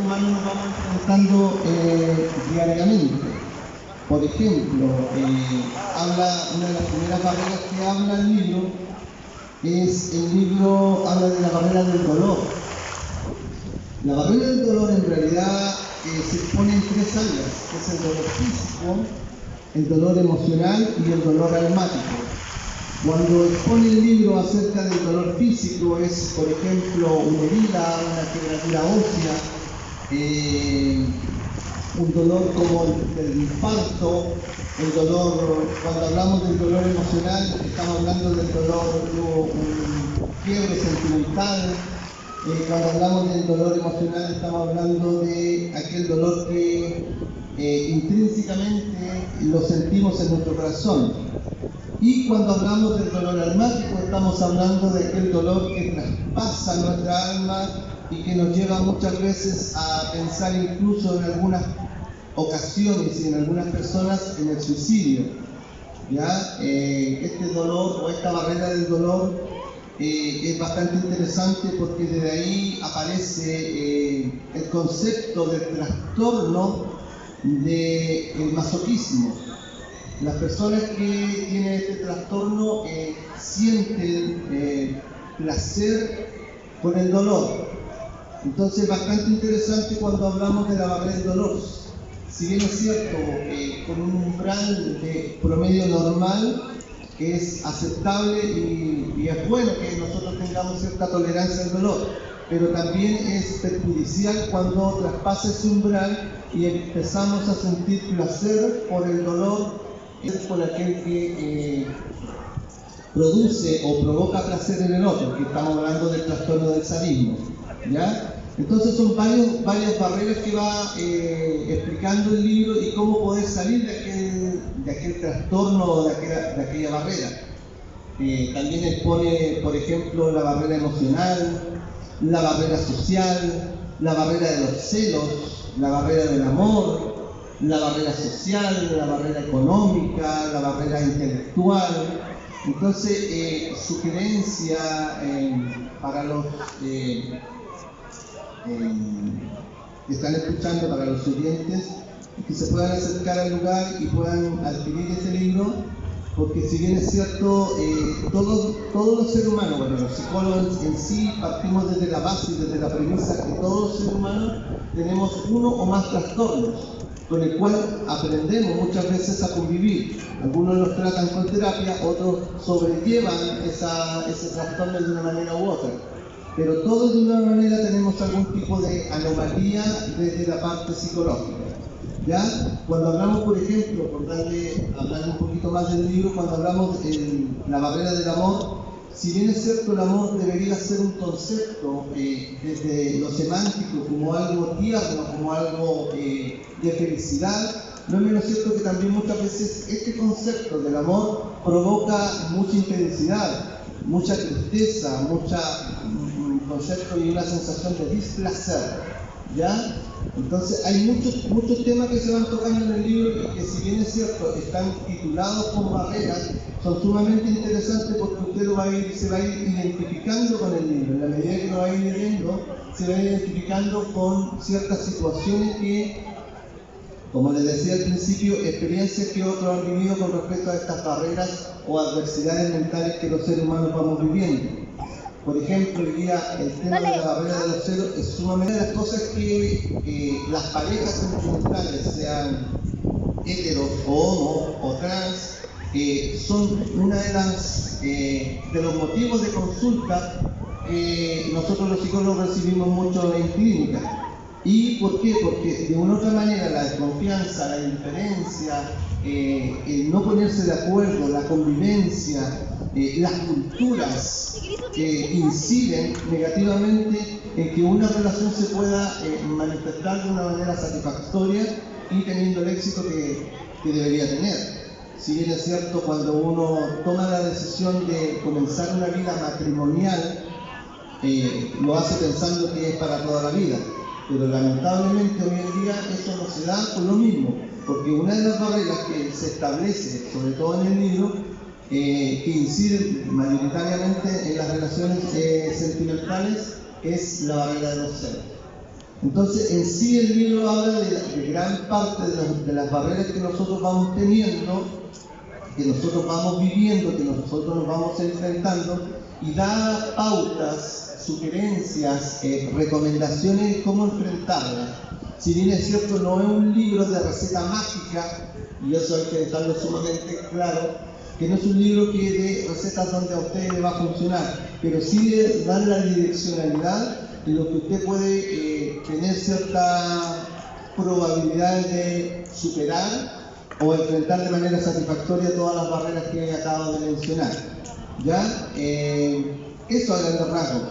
humanos nos vamos enfrentando diariamente. Por ejemplo, una de las primeras barreras que habla el libro habla de la barrera del dolor. La barrera del dolor en realidad se expone en tres áreas, que es el dolor físico, el dolor emocional y el dolor almático. Cuando expone el libro acerca del dolor físico es, por ejemplo, una herida, una quebradura ósea, un dolor como el infarto, el dolor, cuando hablamos del dolor emocional, estamos hablando del dolor, un quiebre sentimental. Cuando hablamos del dolor emocional estamos hablando de aquel dolor que intrínsecamente lo sentimos en nuestro corazón. Y cuando hablamos del dolor almático estamos hablando de aquel dolor que traspasa nuestra alma y que nos lleva muchas veces a pensar incluso en algunas ocasiones y en algunas personas en el suicidio. ¿Ya? Este dolor o esta barrera del dolor es bastante interesante porque desde ahí aparece el concepto del trastorno del masoquismo. Las personas que tienen este trastorno sienten placer con el dolor. Entonces es bastante interesante cuando hablamos de la barrera del dolor. Si bien es cierto, con un umbral de promedio normal, que es aceptable y es bueno que nosotros tengamos cierta tolerancia al dolor, pero también es perjudicial cuando traspasa ese umbral y empezamos a sentir placer por el dolor, es por aquel que produce o provoca placer en el otro, que estamos hablando del trastorno del sadismo, ¿ya? Entonces son varias barreras que va explicando el libro y cómo poder salir de aquel trastorno o de aquella barrera. También expone, por ejemplo, la barrera emocional, la barrera social, la barrera de los celos, la barrera del amor, la barrera social, la barrera económica, la barrera intelectual. Entonces, sugerencia para los que están escuchando, para los oyentes, que se puedan acercar al lugar y puedan adquirir este libro, porque si bien es cierto, todos los seres humanos, bueno, los psicólogos en sí partimos desde la base, desde la premisa que todos los seres humanos tenemos uno o más trastornos, con el cual aprendemos muchas veces a convivir. Algunos los tratan con terapia, otros sobrellevan ese trastorno de una manera u otra. Pero todos de una manera tenemos algún tipo de anomalía desde la parte psicológica. ¿Ya? Cuando hablamos, por ejemplo, hablando un poquito más del libro, cuando hablamos de la barrera del amor, si bien es cierto, el amor debería ser un concepto desde lo semántico como algo tierno, como algo de felicidad, no es menos cierto que también muchas veces este concepto del amor provoca mucha infelicidad, mucha tristeza, un concepto y una sensación de displacer, ¿ya? Entonces hay muchos temas que se van tocando en el libro y que, si bien es cierto, están titulados como barreras, son sumamente interesantes porque usted se va a ir identificando con el libro. En la medida que lo va a ir leyendo, se va a ir identificando con ciertas situaciones que, como les decía al principio, experiencias que otros han vivido con respecto a estas barreras o adversidades mentales que los seres humanos vamos viviendo. Por ejemplo, hoy día el tema de la barrera de los celos es sumamente de las cosas que las parejas sentimentales, sean heteros o homo o trans, son una de los motivos de consulta que nosotros los psicólogos recibimos mucho en clínica. ¿Y por qué? Porque de una u otra manera la desconfianza, la indiferencia, el no ponerse de acuerdo, la convivencia, las culturas inciden negativamente en que una relación se pueda manifestar de una manera satisfactoria y teniendo el éxito que debería tener. Si bien es cierto, cuando uno toma la decisión de comenzar una vida matrimonial, lo hace pensando que es para toda la vida. Pero lamentablemente hoy en día eso no se da por lo mismo, porque una de las barreras que se establece, sobre todo en el libro, que incide mayoritariamente en las relaciones sentimentales, es la barrera de los celos. Entonces, en sí el libro habla de gran parte de las barreras que nosotros vamos teniendo, que nosotros vamos viviendo, que nosotros nos vamos enfrentando, y da pautas, sugerencias, recomendaciones de cómo enfrentarlas. Si bien es cierto, no es un libro de receta mágica, y eso hay que dejarlo sumamente claro, que no es un libro que de recetas donde a usted le va a funcionar, pero sí le dan la direccionalidad de lo que usted puede tener cierta probabilidad de superar o enfrentar de manera satisfactoria todas las barreras que acabo de mencionar. ¿Ya? Eso a grandes rasgos.